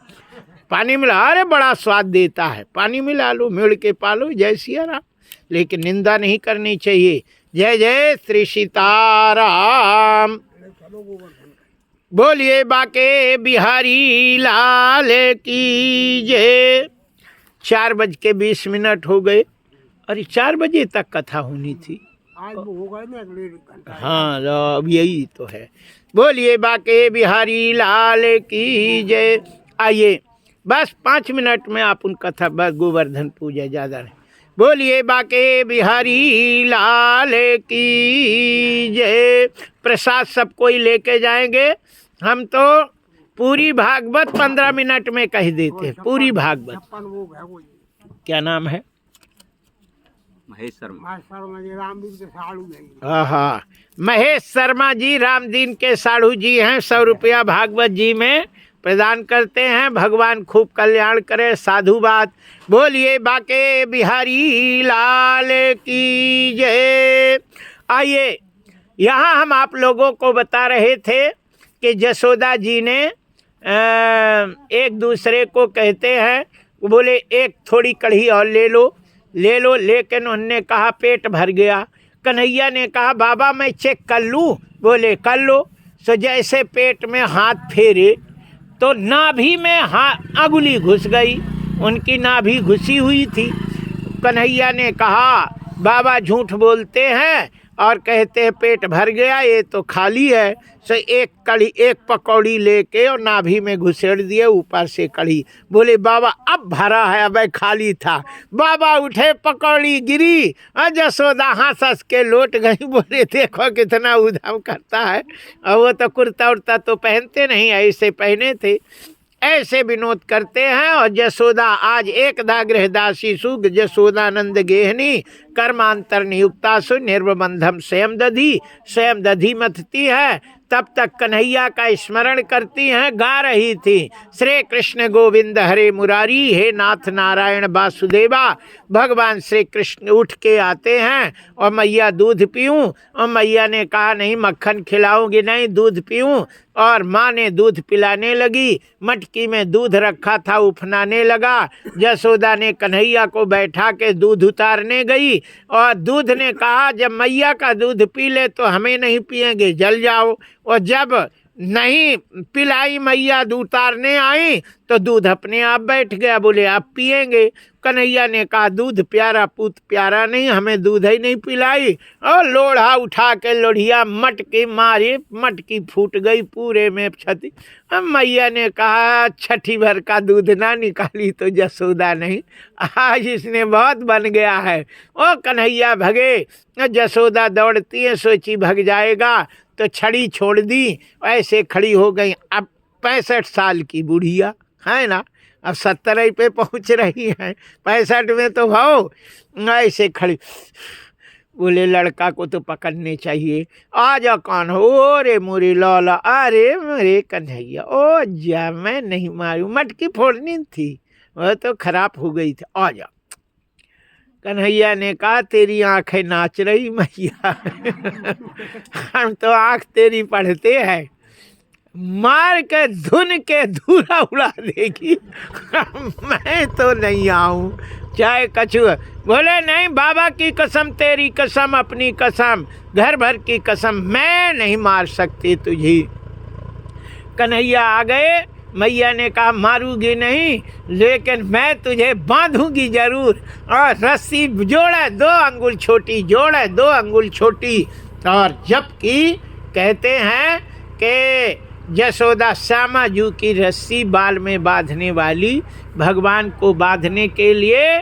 पानी मिला, अरे बड़ा स्वाद देता है, पानी मिला लो, मिल के पालो, जय सिया राम। लेकिन निंदा नहीं करनी चाहिए। जय जय श्री सीताराम। बोलिए बाके बिहारी लाल की जय। 4:20 हो गए। अरे 4 बजे तक कथा होनी थी। आज वो हो गए ना अगले घंटा। हाँ, अब यही तो है। बोलिए बाके बिहारी लाल की जय। आइए बस 5 मिनट में आप उन कथा, बस गोवर्धन पूजा, ज़्यादा नहीं। बोलिए बाके बिहारी लाल की जय। प्रसाद सब कोई लेके जाएंगे। हम तो पूरी भागवत 15 मिनट में कह देते हैं, पूरी भागवत। 56 वो है वो। क्या नाम है? महेश शर्मा। रामदीन के साड़ू है। हाँ, महेश शर्मा जी रामदीन के साड़ू जी हैं। 100 रुपया भागवत जी में प्रदान करते हैं। भगवान खूब कल्याण करे, साधुवाद। बोलिए बाके बिहारी लाल की जय। आइए, यहाँ हम आप लोगों को बता रहे थे कि जसोदा जी ने एक दूसरे को कहते हैं, बोले एक थोड़ी कढ़ी और ले लो, ले लो। लेकिन उन्होंने कहा पेट भर गया। कन्हैया ने कहा बाबा मैं चेक कर लूँ, बोले कर लो। सो जैसे पेट में हाथ फेरे तो नाभि में अंगुली घुस गई, उनकी नाभि घुसी हुई थी। कन्हैया ने कहा बाबा झूठ बोलते हैं और कहते हैं पेट भर गया, ये तो खाली है। सो एक पकौड़ी लेके और नाभि में घुसेड़ दिए, ऊपर से कढ़ी। बोले बाबा अब भरा है, अब खाली था। बाबा उठे, पकौड़ी गिरी, जसोदा हंस के लौट गई। बोले देखो कितना उधम करता है। और वो तो कुर्ता उर्ता तो पहनते नहीं, ऐसे पहने थे, ऐसे विनोद करते हैं। और जसोदा आज एकदा गृहदासी सुख जसोदानंद गेहनी कर्मांतर नियुक्तासु निर्बंधम स्वयं दधी मथती है। तब तक कन्हैया का स्मरण करती हैं, गा रही थी श्री कृष्ण गोविंद हरे मुरारी, हे नाथ नारायण वासुदेवा। भगवान श्री कृष्ण उठ के आते हैं और मैया दूध पीऊँ। और मैया ने कहा नहीं मक्खन खिलाऊंगी नहीं, दूध पीऊँ। और माँ ने दूध पिलाने लगी। मटकी में दूध रखा था, उफनाने लगा। जसोदा ने कन्हैया को बैठा के दूध उतारने गई और दूध ने कहा जब मैया का दूध पी ले तो हमें नहीं पिएंगे, जल जाओ। और जब नहीं पिलाई मैया उतारने आई तो दूध अपने आप बैठ गया। बोले आप पिएंगे। कन्हैया ने कहा दूध प्यारा पूत प्यारा नहीं, हमें दूध ही नहीं पिलाई। और लोढ़ा उठा के लोढ़िया मटकी मारी, मटकी फूट गई, पूरे में क्षति। मैया ने कहा छठी भर का दूध ना निकाली तो जसोदा नहीं, आज इसने बहुत बन गया है। ओ कन्हैया भगे, जसोदा दौड़ती है, सोची भग जाएगा तो छड़ी छोड़ दी, ऐसे खड़ी हो गई। अब 65 साल की बुढ़िया है ना, अब 70 पे पहुंच रही है, 65 में तो भाव ऐसे खड़ी। बोले लड़का को तो पकड़ने चाहिए, आ जा कौन हो, रे मोरे लौला, अरे मेरे कन्हैया, ओ जा मैं नहीं मारूं, मटकी फोड़नी थी, वह तो खराब हो गई थी, आ जा। कन्हैया ने कहा तेरी आंखें नाच रही मैया हम तो आंख तेरी पढ़ते हैं। मार के धुन के धूरा उड़ा देगी। मैं तो नहीं आऊं, चाहे कछु। बोले नहीं बाबा की कसम, तेरी कसम, अपनी कसम, घर भर की कसम, मैं नहीं मार सकती तुझे। कन्हैया आ गए। मैया ने कहा मारूंगी नहीं, लेकिन मैं तुझे बांधूंगी जरूर। और रस्सी जोड़े 2 अंगुल छोटी, जोड़े 2 अंगुल छोटी। और जबकि कहते हैं कि यशोदा श्यामा जू की रस्सी बाल में बांधने वाली, भगवान को बांधने के लिए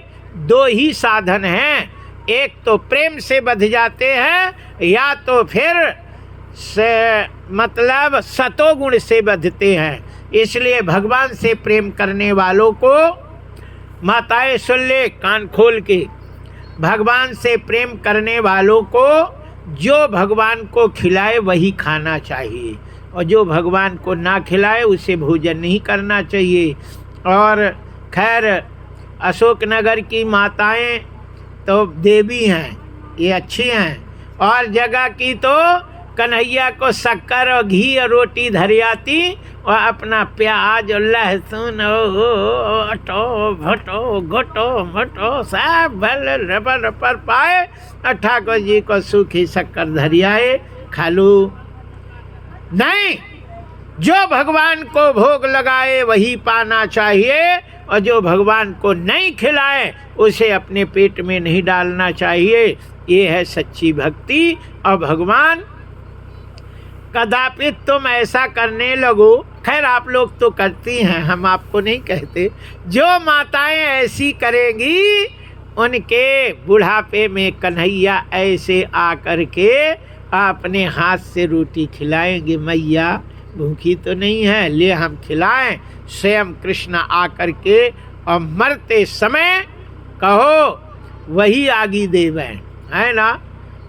2 ही साधन हैं। एक तो प्रेम से बंध जाते हैं, या तो फिर से मतलब सतोगुण से बंधते हैं। इसलिए भगवान से प्रेम करने वालों को, माताएं सुन ले कान खोल के, भगवान से प्रेम करने वालों को जो भगवान को खिलाए वही खाना चाहिए, और जो भगवान को ना खिलाए उसे भोजन नहीं करना चाहिए। और खैर अशोकनगर की माताएं तो देवी हैं, ये अच्छी हैं। और जगह की तो कन्हैया को शक्कर और घी और रोटी धरियाती, और अपना प्याज और लहसुन अटो भटो घटो मटो सब भल रबर पर पाए, और ठाकुर जी को सूखी शक्कर धरियाए, खा लो। नहीं, जो भगवान को भोग लगाए वही पाना चाहिए, और जो भगवान को नहीं खिलाए उसे अपने पेट में नहीं डालना चाहिए। ये है सच्ची भक्ति। और भगवान कदापि तुम ऐसा करने लगो, खैर आप लोग तो करती हैं, हम आपको नहीं कहते, जो माताएं ऐसी करेंगी उनके बुढ़ापे में कन्हैया ऐसे आकर के अपने हाथ से रोटी खिलाएंगे। मैया भूखी तो नहीं है, ले हम खिलाएं। स्वयं कृष्ण आकर के और मरते समय कहो वही आगी देवें, है ना।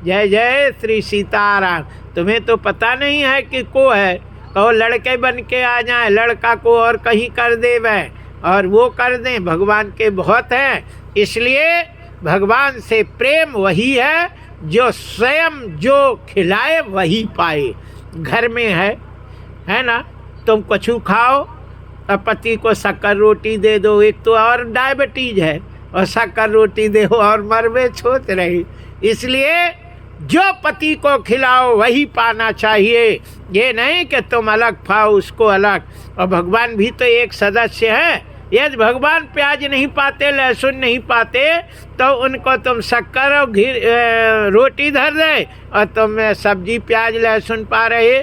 जय जय श्री सीताराम। तुम्हें तो पता नहीं है कि को है, कहो लड़के बन के आ जाए, लड़का को और कहीं कर देवें और वो कर दें। भगवान के बहुत हैं, इसलिए भगवान से प्रेम वही है जो स्वयं जो खिलाए वही पाए। घर में है ना, तुम कछु खाओ और पति को शक्कर रोटी दे दो, एक तो और डायबिटीज है, और शक्कर रोटी दे और मरवे छोत रही। इसलिए जो पति को खिलाओ वही पाना चाहिए, ये नहीं कि तुम अलग खाओ उसको अलग। और भगवान भी तो एक सदस्य है। यदि भगवान प्याज नहीं पाते, लहसुन नहीं पाते, तो उनको तुम शक्कर और घी रोटी धर दे, और तुम सब्जी प्याज लहसुन पा रहे,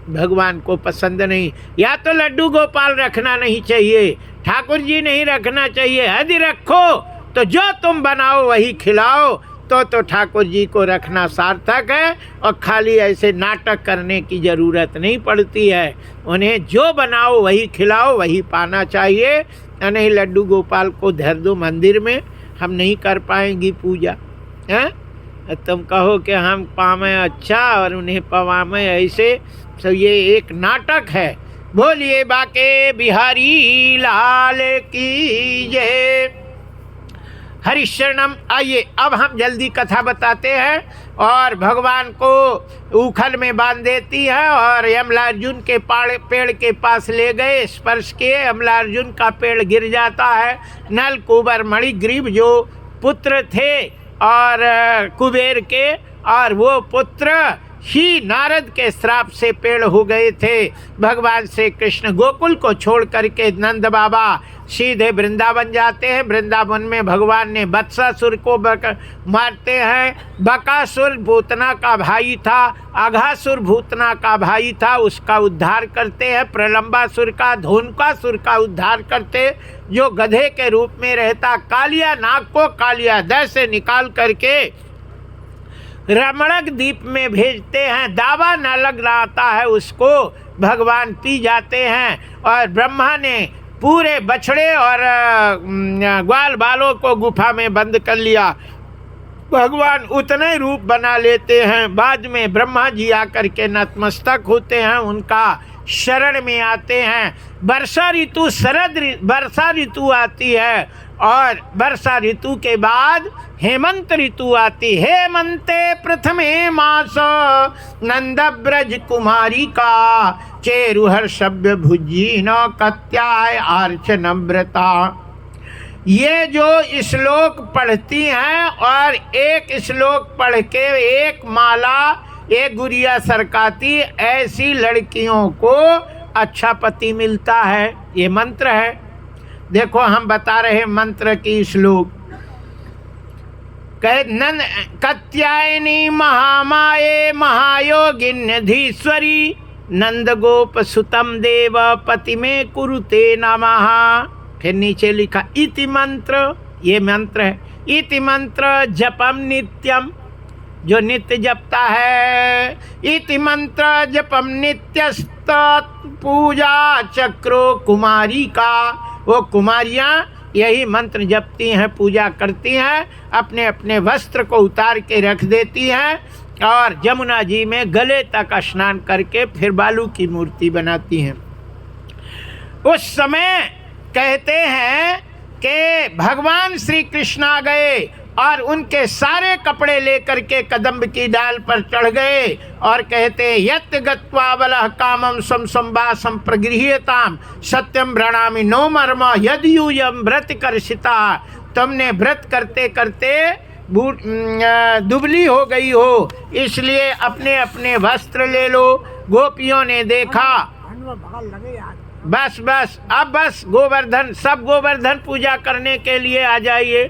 भगवान को पसंद नहीं। या तो लड्डू गोपाल रखना नहीं चाहिए, ठाकुर जी नहीं रखना चाहिए। यदि रखो तो जो तुम बनाओ वही खिलाओ, तो ठाकुर जी को रखना सार्थक है। और खाली ऐसे नाटक करने की ज़रूरत नहीं पड़ती है। उन्हें जो बनाओ वही खिलाओ, वही पाना चाहिए। नहीं लड्डू गोपाल को धर दो मंदिर में, हम नहीं कर पाएंगी पूजा, हैं। तुम कहो कि हम पावें अच्छा और उन्हें पवावें ऐसे, तो ये एक नाटक है। बोलिए बाके बिहारी लाल की जय। हरिशरणम। आइए अब हम जल्दी कथा बताते हैं। और भगवान को उखल में बांध देती है और यमलार्जुन के पेड़ के पास ले गए, स्पर्श किए, यमलार्जुन का पेड़ गिर जाता है। नल कुबर मणिग्रीव जो पुत्र थे और कुबेर के, और वो पुत्र ही नारद के श्राप से पेड़ हो गए थे। भगवान श्री कृष्ण गोकुल को छोड़ करके नंद बाबा सीधे वृंदावन जाते हैं। वृंदावन में भगवान ने वत्सासुर को मारते हैं। बकासुर भूतना का भाई था, अघासुर भूतना का भाई था, उसका उद्धार करते हैं। प्रलंबासुर का, धोनकासुर का उद्धार करते, जो गधे के रूप में रहता। कालिया नाग को कालिया दह से निकाल करके रमणक द्वीप में भेजते हैं। दावा न लग रहा है उसको, भगवान पी जाते हैं। और ब्रह्मा ने पूरे बछड़े और ग्वाल बालों को गुफा में बंद कर लिया। भगवान उतने रूप बना लेते हैं। बाद में ब्रह्मा जी आकर के नतमस्तक होते हैं, उनका शरण में आते हैं। वर्षा ऋतु वर्षा ऋतु आती है और वर्षा ऋतु के बाद हेमंत ऋतु आती। हेमंते प्रथमे मास नंद ब्रज कुमारी का चेरुहर सभ्य भुजी न कत्याय आर्चन व्रता। ये जो श्लोक पढ़ती हैं और एक श्लोक पढ़ के एक माला एक गुड़िया सरकाती, ऐसी लड़कियों को अच्छा पति मिलता है। ये मंत्र है। देखो हम बता रहे मंत्र की श्लोक। कत्यायनी महामाये महायोगिन्यधीश्वरी नंद गोप सुतम देव पति में कुरुते नमः। फिर नीचे लिखा इति मंत्र, ये मंत्र है। इति मंत्र जपम नित्यम, जो नित्य जपता है। इति मंत्र जपम नित्यस्त पूजा चक्रो कुमारी का। वो कुमारियाँ यही मंत्र जपती हैं, पूजा करती हैं, अपने अपने वस्त्र को उतार के रख देती हैं और जमुना जी में गले तक स्नान करके फिर बालू की मूर्ति बनाती हैं। उस समय कहते हैं कि भगवान श्री कृष्ण आ गए और उनके सारे कपड़े लेकर के कदम्ब की डाल पर चढ़ गए और कहते यत् गत्वा बलः कामम संवासम प्रगृह्यताम सत्यम प्रणामि नो मर्म यदि यूयम व्रत कर्षिता। तुमने व्रत करते करते दुबली हो गई हो, इसलिए अपने अपने वस्त्र ले लो। गोपियों ने देखा, बस बस अब बस गोवर्धन, सब गोवर्धन पूजा करने के लिए आ जाइए।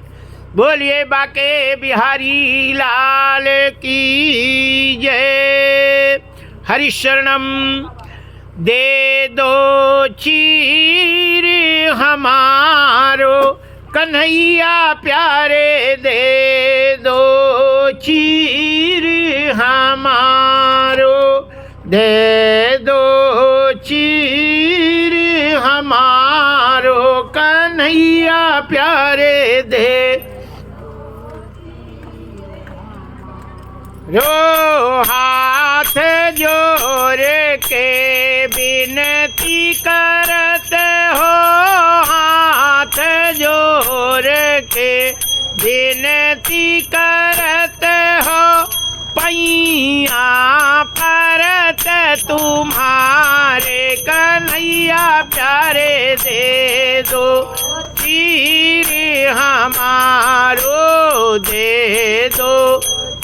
बोलिए बाके बिहारी लाल की जय। हरिशरणम दे दो चीर हमारो कन्हैया प्यारे, दे दो चीर हमारो, दे दो चीर हमारो कन्हैया प्यारे, दे रो हाथ जोड़ के विनती करत हो, हाथ जोड़ के विनती करत हो, पैया परत तुम्हारे कन्हैया प्यारे, दे दो चीर हमारो, दे दो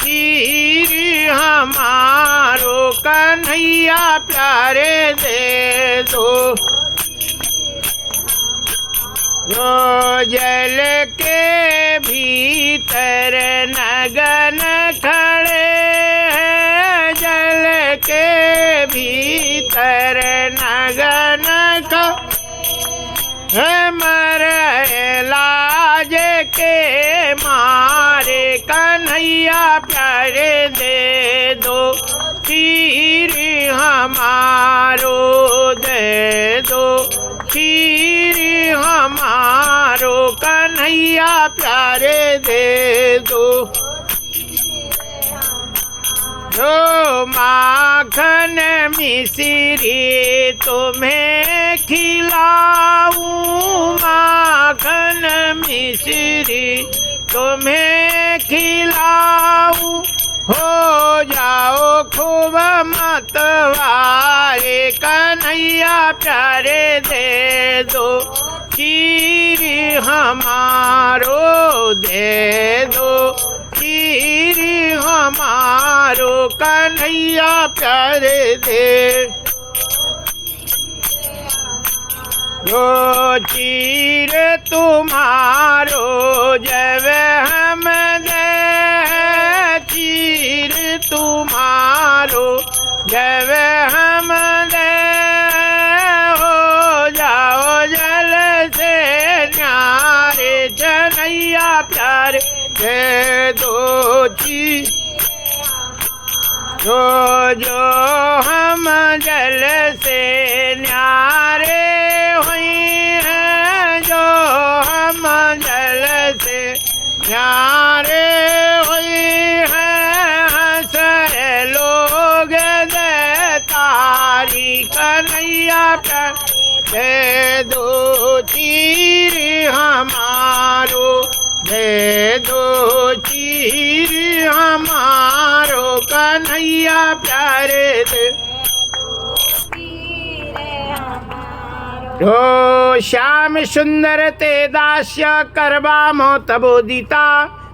चीर हमारो कन्हैया प्यारे, दे दो। जो जल के भीतर नगन खड़े हैं, जल के भीतर नगन मर लाज के मारे कन्हैया प्यारे, दे दो चीर हमारो, दे दो चीर हमारो कन्हैया प्यारे, दे दो। जो माखन मिश्री तुम्हें खिलाऊं, माखन मिश्री तुम्हें खिलाऊं, हो जाओ खूब मतवारे कन्हैया प्यारे, दे दो चीर हमारो, दे दो चीर हमारो कन्हैया प्यारे, दे जो चीर तुम्हारो जब हम दे, चीर तुम्हारो जब हम दे, हो जाओ जल से न्यारे कन्हैया प्यारे, दे दो चीर। जो हम जल से न्यारे हुई हैं, जो हम जल से न्यारे हुई हैं, हंस लोग दे तारी कन्हैया दे दो चीर हमारो, दे दो चीर हमारो, कन्हैया प्यारे दे। ओ श्याम सुंदर ते दास्य करवा मो तबोदिता,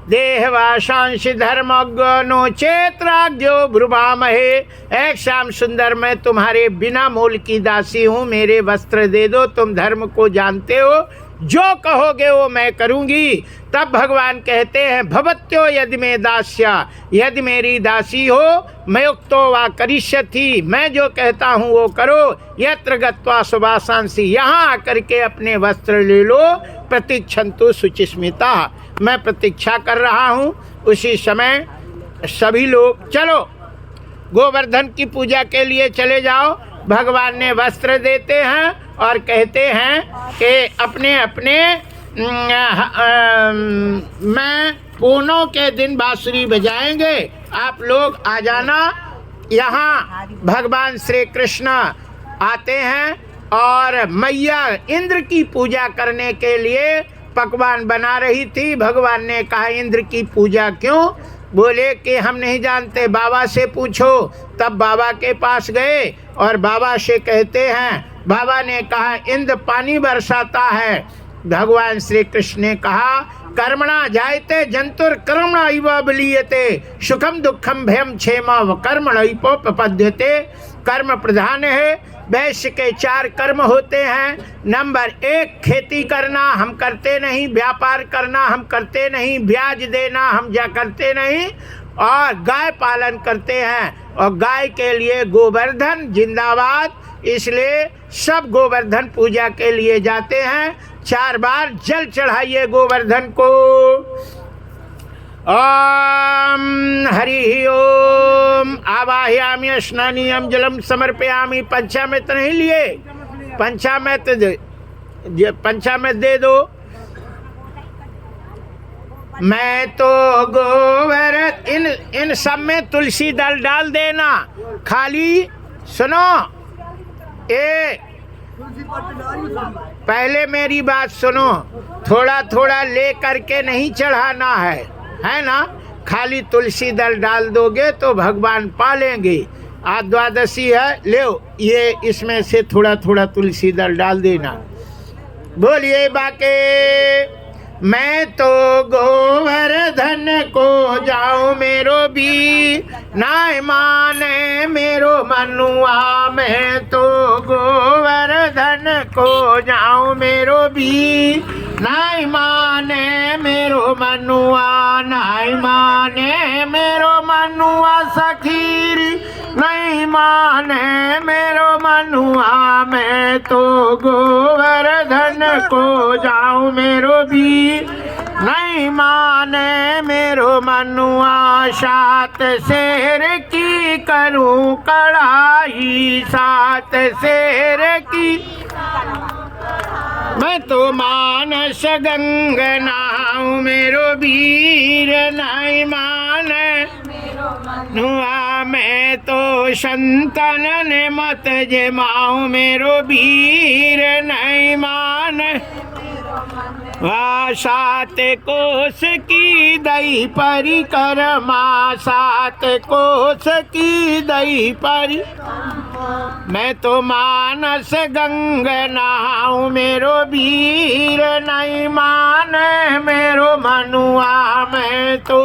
देहवाशांश धर्मज्ञो चेत्राज्ञो ब्रुवामहे। एक श्याम सुंदर मैं तुम्हारे बिना मोल की दासी हूँ, मेरे वस्त्र दे दो, तुम धर्म को जानते हो, जो कहोगे वो मैं करूँगी। तब भगवान कहते हैं भवत्यो यदि में दास्या, यदि मेरी दासी हो, मैं उक्तो वा करिष्यति, मैं जो कहता हूँ वो करो। यत्र गत्वा सुवासांसि, यहाँ आकर के अपने वस्त्र ले लो। प्रतीक्षन्तु शुचिस्मिता, मैं प्रतीक्षा कर रहा हूँ। उसी समय सभी लोग चलो गोवर्धन की पूजा के लिए चले जाओ। भगवान ने वस्त्र देते हैं और कहते हैं कि अपने अपने मैं पूनों के दिन बांसुरी बजाएंगे, आप लोग आ जाना। यहाँ भगवान श्री कृष्ण आते हैं और मैया इंद्र की पूजा करने के लिए पकवान बना रही थी। भगवान ने कहा इंद्र की पूजा क्यों? बोले कि हम नहीं जानते, बाबा से पूछो। तब बाबा के पास गए और बाबा से कहते हैं, बाबा ने कहा इंद्र पानी बरसाता है। भगवान श्री कृष्ण ने कहा कर्मणा जायते जंतुर कर्मणा इव बलीयते, सुखम दुखम भयम क्षेमा व कर्मणैपोपपद्यते। कर्म प्रधान है। वैश्य के 4 कर्म होते हैं। नंबर 1 खेती करना, हम करते नहीं। व्यापार करना, हम करते नहीं। ब्याज देना, हम करते नहीं। और गाय पालन करते हैं, और गाय के लिए गोवर्धन जिंदाबाद। इसलिए सब गोवर्धन पूजा के लिए जाते हैं। 4 बार जल चढ़ाइए गोवर्धन को। ओम हरि ओम। आवाहयामि स्नानीयम जलम समर्पयामि। पंचामृत नहीं लिए? पंचामृत दे दो। मैं तो गोवर्धन, इन सब में तुलसी दल डाल देना। खाली सुनो, पहले मेरी बात सुनो, थोड़ा थोड़ा ले करके नहीं चढ़ाना है ना। खाली तुलसी दल डाल दोगे तो भगवान पालेंगे। आज द्वादशी है, ले ये इसमें से थोड़ा थोड़ा तुलसी दल डाल देना। बोलिए बाके। मैं तो गोवर्धन को जाऊं मेरो भी, नाय माने मेरो मनुआ। मैं तो गोवर्धन को जाऊं मेरो भी, नाय माने मेरो मनुआ। नाय माने मेरो मनुआ सखीरी, नहीं माने मेरो मनुआ। मैं तो गोवर्धन को जाऊं मेरो भी, नहीं माने मेरो मनुआ। 7 शेर की करूं कढ़ाई, 7 शेर की। मैं तो मानस गंग नहाऊं मेरो वीर, नहीं माने नुआ। मैं तो संतन ने मत जमाऊं मेरो वीर, नहीं माने। 7 कोस की दई परिक्रमा, 7 कोस की दई परि। मैं तो मानस गंग नहाऊं मेरो वीर, नहीं माने मेरो मनुआ। मैं तो